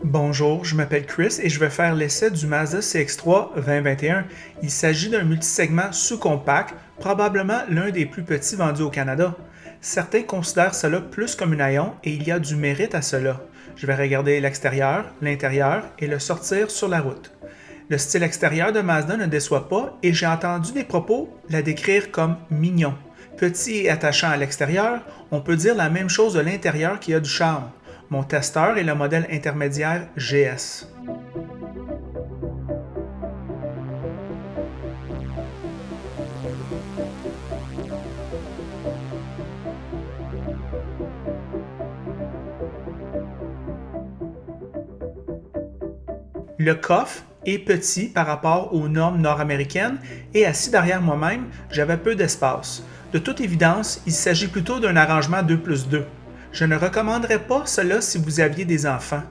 Bonjour, je m'appelle Chris et je vais faire l'essai du Mazda CX-3 2021. Il s'agit d'un multisegment sous-compact, probablement l'un des plus petits vendus au Canada. Certains considèrent cela plus comme une Hayon et il y a du mérite à cela. Je vais regarder l'extérieur, l'intérieur et le sortir sur la route. Le style extérieur de Mazda ne déçoit pas et j'ai entendu des propos la décrire comme mignon. Petit et attachant à l'extérieur, on peut dire la même chose de l'intérieur qui a du charme. Mon testeur est le modèle intermédiaire GS. Le coffre est petit par rapport aux normes nord-américaines et assis derrière moi-même, j'avais peu d'espace. De toute évidence, il s'agit plutôt d'un arrangement 2+2. Je ne recommanderais pas cela si vous aviez des enfants.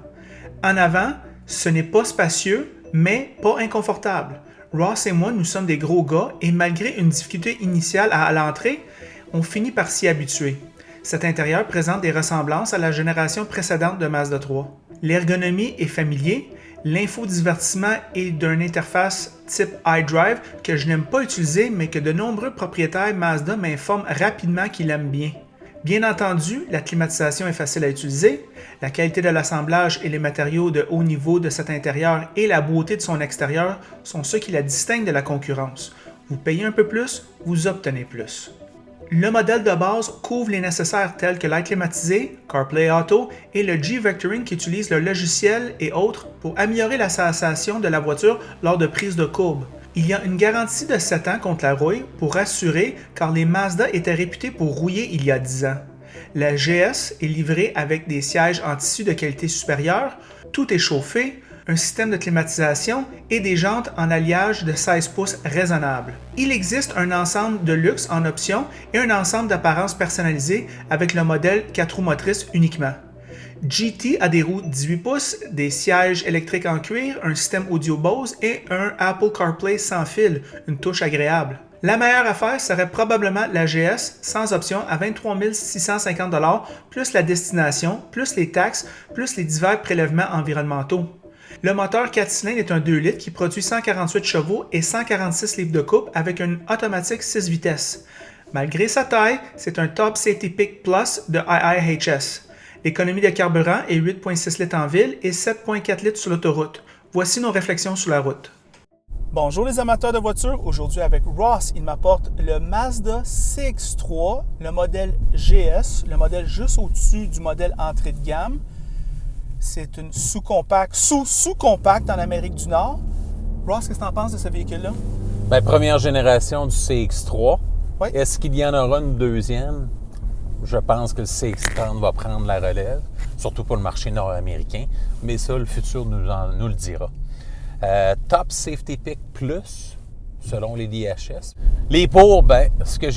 En avant, ce n'est pas spacieux, mais pas inconfortable. Ross et moi, nous sommes des gros gars et malgré une difficulté initiale à l'entrée, on finit par s'y habituer. Cet intérieur présente des ressemblances à la génération précédente de Mazda 3. L'ergonomie est familier, l'infodivertissement est d'une interface type iDrive que je n'aime pas utiliser mais que de nombreux propriétaires Mazda m'informent rapidement qu'ils aiment bien. Bien entendu, la climatisation est facile à utiliser, la qualité de l'assemblage et les matériaux de haut niveau de cet intérieur et la beauté de son extérieur sont ceux qui la distinguent de la concurrence. Vous payez un peu plus, vous obtenez plus. Le modèle de base couvre les nécessaires tels que l'air climatisé, CarPlay Auto et le G-Vectoring qui utilise le logiciel et autres pour améliorer la sensation de la voiture lors de prise de courbe. Il y a une garantie de 7 ans contre la rouille pour rassurer car les Mazda étaient réputés pour rouiller il y a 10 ans. La GS est livrée avec des sièges en tissu de qualité supérieure, tout est chauffé, un système de climatisation et des jantes en alliage de 16 pouces raisonnable. Il existe un ensemble de luxe en option et un ensemble d'apparence personnalisée avec le modèle 4 roues motrices uniquement. GT a des roues 18 pouces, des sièges électriques en cuir, un système audio Bose et un Apple CarPlay sans fil, une touche agréable. La meilleure affaire serait probablement la GS sans option à 23 650 $ plus la destination, plus les taxes, plus les divers prélèvements environnementaux. Le moteur 4 cylindres est un 2 litres qui produit 148 chevaux et 146 livres de coupe avec une automatique 6 vitesses. Malgré sa taille, c'est un Top Safety Pick Plus de IIHS. L'économie de carburant est 8,6 litres en ville et 7,4 litres sur l'autoroute. Voici nos réflexions sur la route. Bonjour les amateurs de voitures, aujourd'hui avec Ross, il m'apporte le Mazda CX-3, le modèle GS, le modèle juste au-dessus du modèle entrée de gamme. C'est une sous-compacte en Amérique du Nord. Ross, qu'est-ce que tu en penses de ce véhicule-là? Bien, première génération du CX-3. Oui. Est-ce qu'il y en aura une deuxième? Je pense que le CX-30 va prendre la relève, surtout pour le marché nord-américain, mais ça, le futur nous le dira. Top Safety Pick Plus, selon les DHS. Les pour, ben, ce que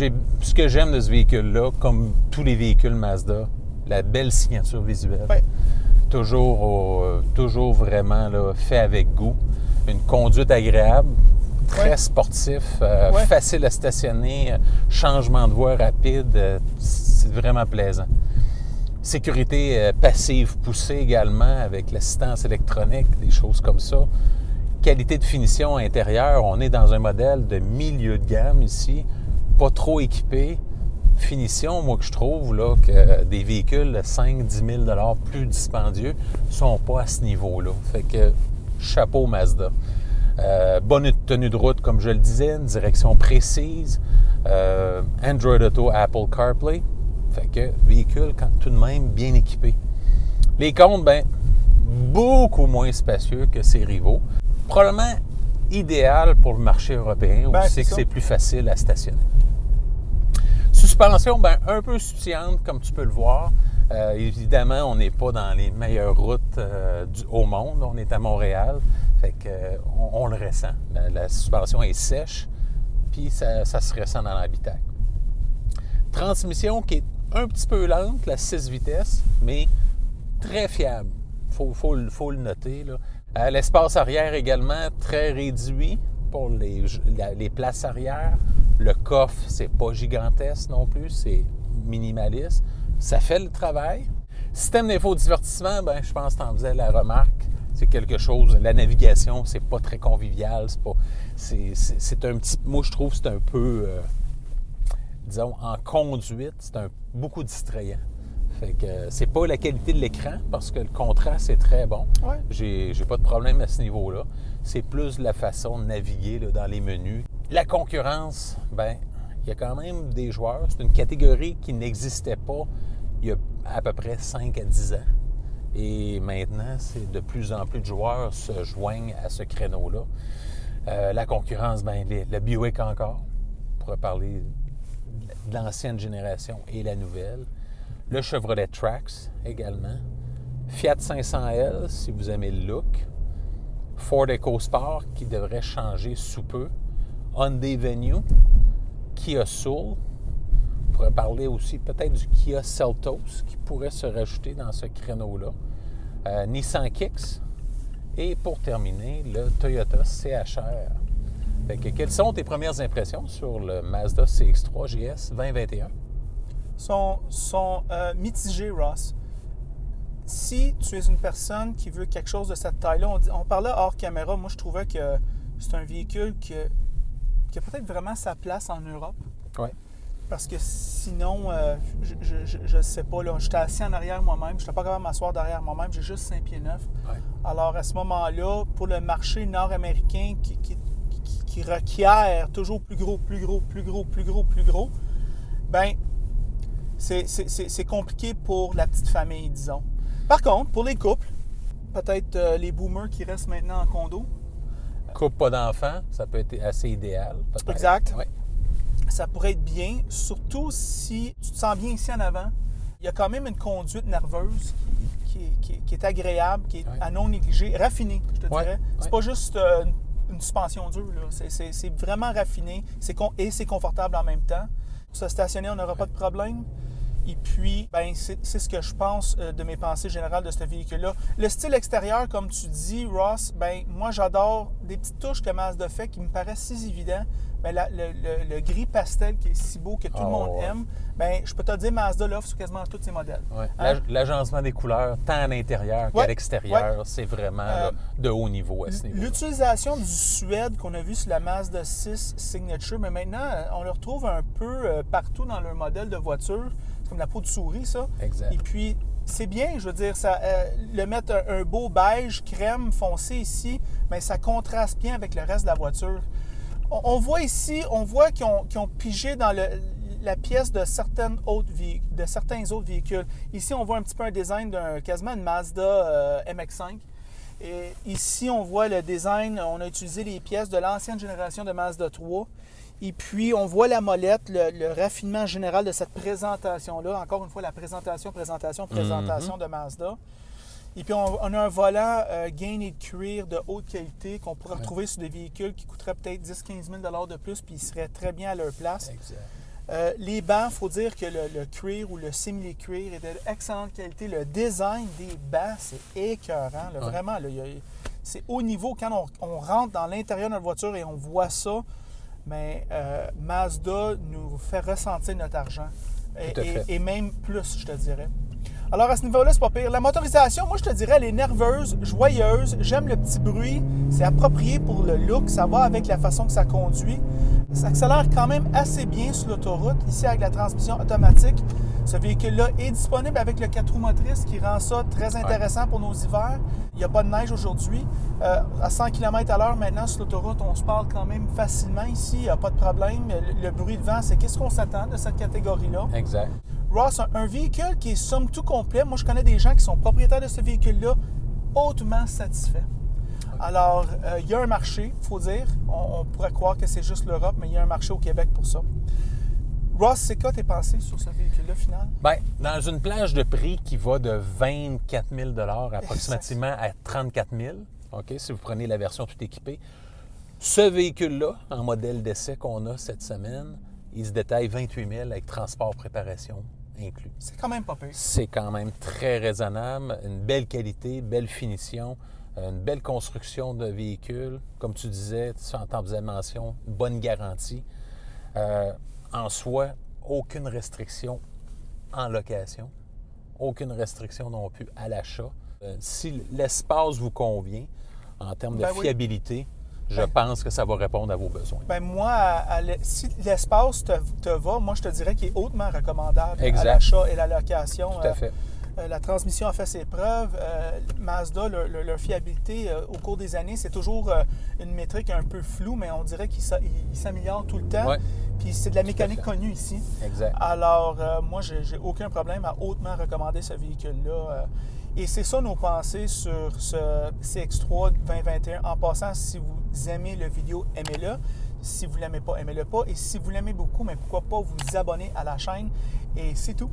j'aime de ce véhicule-là, comme tous les véhicules Mazda, la belle signature visuelle. Oui. Toujours vraiment là, fait avec goût. Une conduite agréable, très sportif, facile à stationner, changement de voie rapide, c'est vraiment plaisant. Sécurité passive poussée également avec l'assistance électronique, des choses comme ça. Qualité de finition intérieure, on est dans un modèle de milieu de gamme ici, pas trop équipé. Finition, moi que je trouve là, que des véhicules de 5-10 000 $ plus dispendieux ne sont pas à ce niveau-là. Fait que chapeau Mazda. Bonne tenue de route, comme je le disais, une direction précise, Android Auto, Apple CarPlay. Fait que véhicule tout de même bien équipé. Les comptes, ben, beaucoup moins spacieux que ses rivaux. Probablement idéal pour le marché européen où c'est plus facile à stationner. Suspension, ben, un peu soutiante, comme tu peux le voir. Évidemment, on n'est pas dans les meilleures routes au monde. On est à Montréal. Fait que, on le ressent. La suspension est sèche, puis ça se ressent dans l'habitacle. Transmission qui est un petit peu lente, la 6 vitesses, mais très fiable. Faut le noter, là. L'espace arrière également très réduit pour les places arrière. Le coffre, c'est pas gigantesque non plus, c'est minimaliste. Ça fait le travail. Système d'infodivertissement, ben, je pense que tu en faisais la remarque. C'est quelque chose, la navigation, c'est pas très convivial, c'est un petit, moi je trouve que c'est un peu, disons, en conduite, c'est beaucoup distrayant. Fait que c'est pas la qualité de l'écran, parce que le contraste est très bon. Ouais. J'ai pas de problème à ce niveau-là. C'est plus la façon de naviguer là, dans les menus. La concurrence, ben, il y a quand même des joueurs. C'est une catégorie qui n'existait pas il y a à peu près 5 à 10 ans. Et maintenant, c'est de plus en plus de joueurs se joignent à ce créneau-là. La concurrence, ben, le Buick encore, on pourrait parler de l'ancienne génération et la nouvelle. Le Chevrolet Trax également. Fiat 500L, si vous aimez le look. Ford EcoSport, qui devrait changer sous peu. Hyundai Venue. Kia Soul. On pourrait parler aussi peut-être du Kia Seltos, qui pourrait se rajouter dans ce créneau-là. Nissan Kicks. Et pour terminer, le Toyota CHR. Fait que, quelles sont tes premières impressions sur le Mazda CX-3 GS 2021? Sont mitigés, Ross. Si tu es une personne qui veut quelque chose de cette taille-là, on parlait hors caméra, moi je trouvais que c'est un véhicule qui a peut-être vraiment sa place en Europe. Oui. Parce que sinon, je ne sais pas, là, j'étais assis en arrière moi-même, je n'étais pas capable de m'asseoir derrière moi-même, j'ai juste 5 pieds 9. Ouais. Alors à ce moment-là, pour le marché nord-américain qui requiert toujours plus gros, ben c'est compliqué pour la petite famille, disons. Par contre, pour les couples, peut-être les boomers qui restent maintenant en condo. Couple pas d'enfants, ça peut être assez idéal. Peut-être. Exact. Ouais. Ça pourrait être bien, surtout si tu te sens bien ici en avant. Il y a quand même une conduite nerveuse qui est agréable, qui est à non négliger, raffinée, je te dirais. C'est pas juste une suspension dure, là. C'est vraiment raffiné et c'est confortable en même temps. Pour se stationner, on n'aura pas de problème. Et puis, ben, c'est ce que je pense de mes pensées générales de ce véhicule-là. Le style extérieur, comme tu dis, Ross, ben, moi, j'adore des petites touches que Mazda fait qui me paraissent si évidentes. Ben, le gris pastel qui est si beau, que tout le monde aime, ben, je peux te dire, Mazda l'offre sur quasiment tous ses modèles. Ouais. L'agencement des couleurs, tant à l'intérieur qu'à l'extérieur, c'est vraiment là, de haut niveau à ce niveau. L'utilisation du suède qu'on a vu sur la Mazda 6 Signature, mais maintenant, on le retrouve un peu partout dans leur modèle de voiture. C'est comme la peau de souris, ça. Exact. Et puis, c'est bien, je veux dire, ça, le mettre un beau beige, crème foncé ici, mais ça contraste bien avec le reste de la voiture. On voit ici, qu'ils ont pigé dans la pièce de certains autres véhicules. Ici, on voit un petit peu un design quasiment une Mazda MX-5. Et ici, on voit le design, on a utilisé les pièces de l'ancienne génération de Mazda 3. Et puis, on voit la molette, le raffinement général de cette présentation-là. Encore une fois, la présentation de Mazda. Et puis, on a un volant gainé de cuir de haute qualité qu'on pourrait retrouver sur des véhicules qui coûteraient peut-être 10-15 000 de plus, puis ils seraient très bien à leur place. Exact. Les bancs, il faut dire que le cuir ou le simili-cuir est d'excellente qualité. Le design des bancs, c'est écœurant. Là, vraiment, là, c'est haut niveau. Quand on rentre dans l'intérieur de notre voiture et on voit ça, mais Mazda nous fait ressentir notre argent. Et même plus, je te dirais. Alors, à ce niveau-là, c'est pas pire. La motorisation, moi, je te dirais, elle est nerveuse, joyeuse. J'aime le petit bruit. C'est approprié pour le look. Ça va avec la façon que ça conduit. Ça accélère quand même assez bien sur l'autoroute. Ici, avec la transmission automatique, ce véhicule-là est disponible avec le 4 roues motrices qui rend ça très intéressant pour nos hivers. Il n'y a pas de neige aujourd'hui. À 100 km/h maintenant sur l'autoroute, on se parle quand même facilement ici. Il n'y a pas de problème. Le bruit de vent, c'est qu'est-ce qu'on s'attend de cette catégorie-là. Exact. Ross, un véhicule qui est somme tout complet. Moi, je connais des gens qui sont propriétaires de ce véhicule-là, hautement satisfaits. Alors, il y a un marché, il faut dire. On pourrait croire que c'est juste l'Europe, mais il y a un marché au Québec pour ça. Ross, c'est quoi tes pensées sur ce véhicule-là, final? Bien, dans une plage de prix qui va de 24 000 approximativement à 34 000, OK, si vous prenez la version tout équipée, ce véhicule-là, en modèle d'essai qu'on a cette semaine, il se détaille 28 000 avec transport, préparation inclus. C'est quand même pas pire. C'est quand même très raisonnable. Une belle qualité, belle finition, une belle construction de véhicule. Comme tu disais, tu en faisais mention, une bonne garantie. En soi, aucune restriction en location, aucune restriction non plus à l'achat. Si l'espace vous convient, en termes de fiabilité, je pense que ça va répondre à vos besoins. Moi, si l'espace te va, moi, je te dirais qu'il est hautement recommandable à l'achat et la location. Tout à fait. La transmission a fait ses preuves. Mazda, leur fiabilité au cours des années, c'est toujours une métrique un peu floue, mais on dirait qu'il s'améliore tout le temps. Ouais. Puis c'est de la mécanique connue ici. Exact. Alors, moi, j'ai aucun problème à hautement recommander ce véhicule-là. Et c'est ça nos pensées sur ce CX-3 2021. En passant, si vous aimez la vidéo, aimez-le. Si vous ne l'aimez pas, aimez-le pas. Et si vous l'aimez beaucoup, mais pourquoi pas vous abonner à la chaîne. Et c'est tout.